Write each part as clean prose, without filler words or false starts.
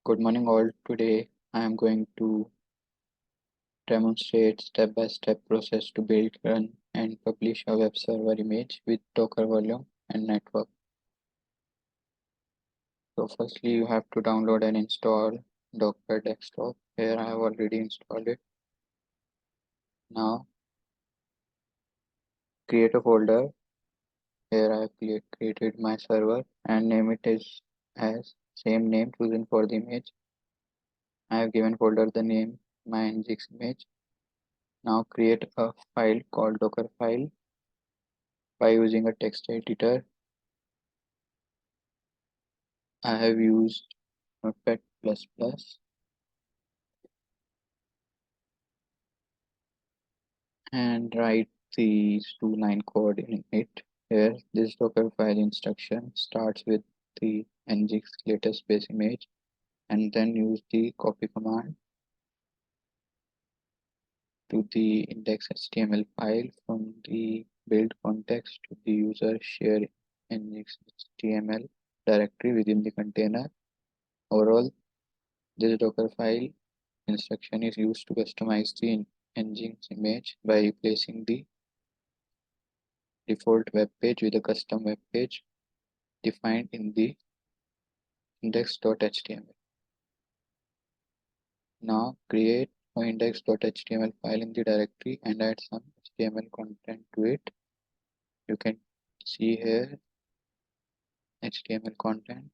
Good morning all. Today I am going to demonstrate step-by-step process to build, run and publish a web server image with Docker volume and network. So firstly you have to download and install Docker desktop. Here I have already installed it. Now create a folder. Here I have created my server and name it as same name chosen for the image. I have given folder the name my nginx image. Now create a file called Docker file by using a text editor. I have used Notepad++ and write these two-line code in it. Here, this Docker file instruction starts with the nginx latest base image and then use the copy command to the index.html file from the build context to the user share nginx.html directory within the container. Overall, this Docker file instruction is used to customize the nginx image by replacing the default web page with a custom web page defined in the index.html. Now create an index.html file in the directory and add some HTML content to it. You can see here HTML content.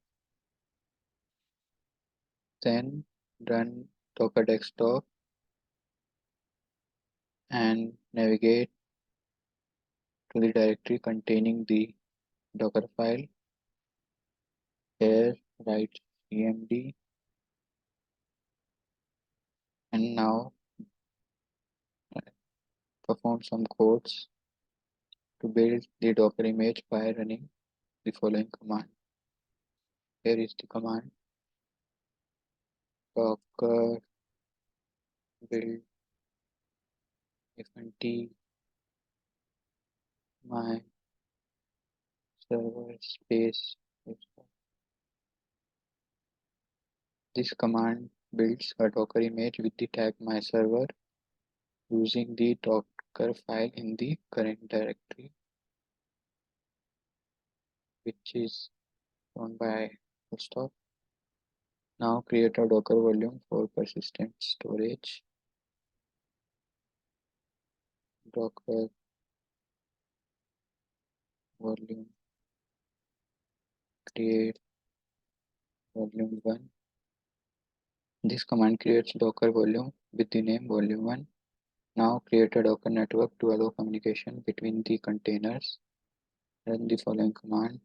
Then run Docker desktop and navigate to the directory containing the Docker file. Here write cmd and now perform some codes to build the Docker image by running the following command. Here is the command docker build -t my server space. This command builds a Docker image with the tag my server using the Docker file in the current directory, which is shown by full stop. Now create a Docker volume for persistent storage. Docker volume create volume 1. This command creates Docker volume with the name volume 1. Now create a Docker network to allow communication between the containers. Run the following command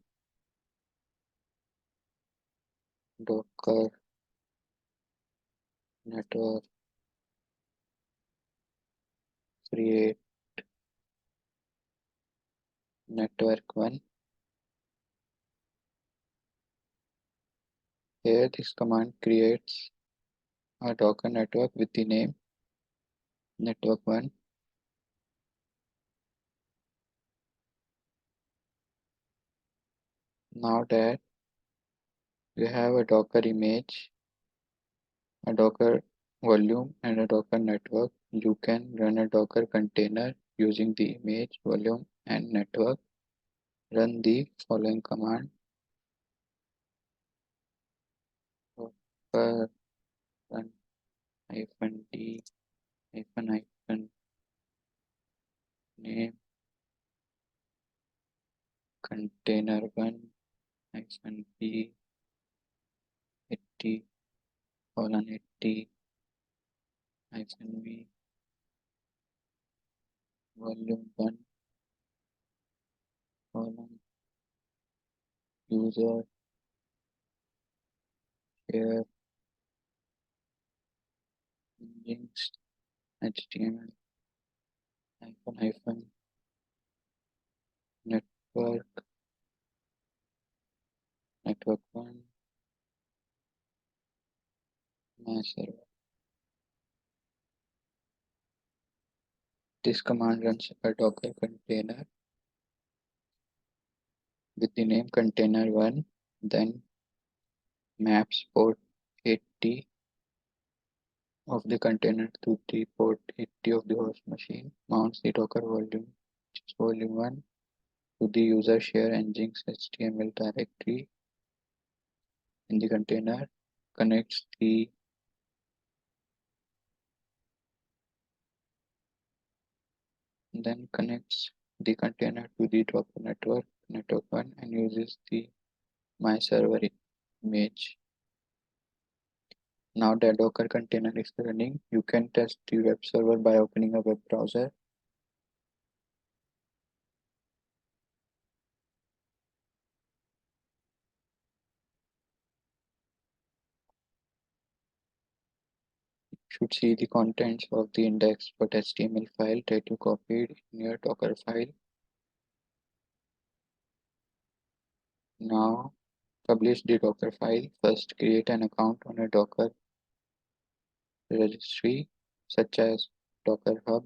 docker network create network 1. Here this command creates a Docker network with the name network 1. Now that you have a Docker image, a Docker volume and a Docker network, you can run a Docker container using the image, volume and network. Run the following command docker run -d name container1 -p 80:80 -v volume 1 user share links html network network 1 my server. This command runs a Docker container with the name container1, then maps port 80 of the container to the port 80 of the host machine, mounts the Docker volume, which is volume 1, to the user share nginx HTML directory in the container, connects the then connects the container to the Docker network 1, and uses the my server image. Now that Docker container is running, you can test the web server by opening a web browser. You should see the contents of the index.html file that you copied in your Docker file. Now publish the Docker file. First, create an account on a Docker registry such as Docker Hub.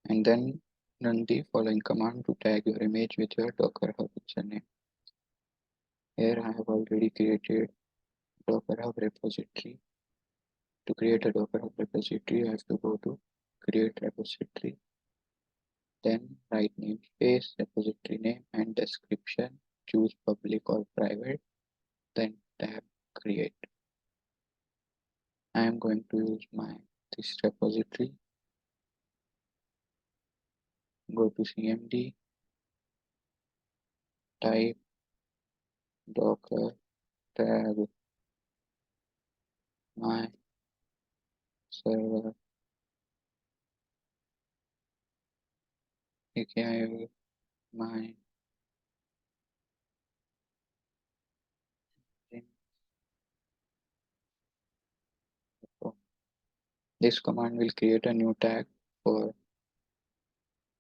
And then run the following command to tag your image with your Docker Hub username. Here I have already created Docker Hub repository. To create a Docker Hub repository, I have to go to create repository, then write namespace, repository name and description, choose public or private, then tab create. I am going to use this repository. Go to cmd, type docker tab my server AKI my info. This command will create a new tag for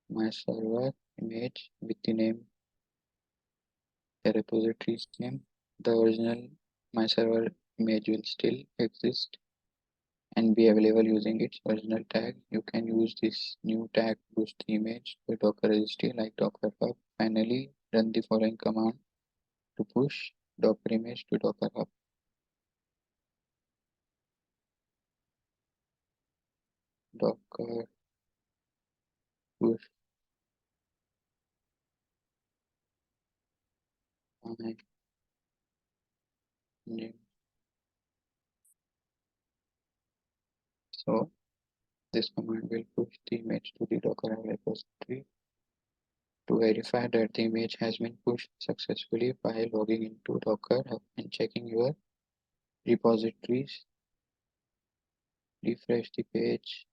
my server image with the name, the repository's name. The original my server image will still exist and be available using its original tag. You can use this new tag to boost the image to a Docker registry like Docker Hub. Finally, run the following command to push Docker image to Docker Hub. Docker push my name. So this command will push the image to the Docker Hub repository. To verify that the image has been pushed successfully by logging into Docker Hub and checking your repositories, refresh the page.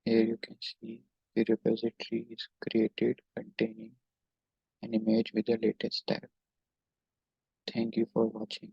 Here you can see the repository is created containing an image with the latest tag. Thank you for watching.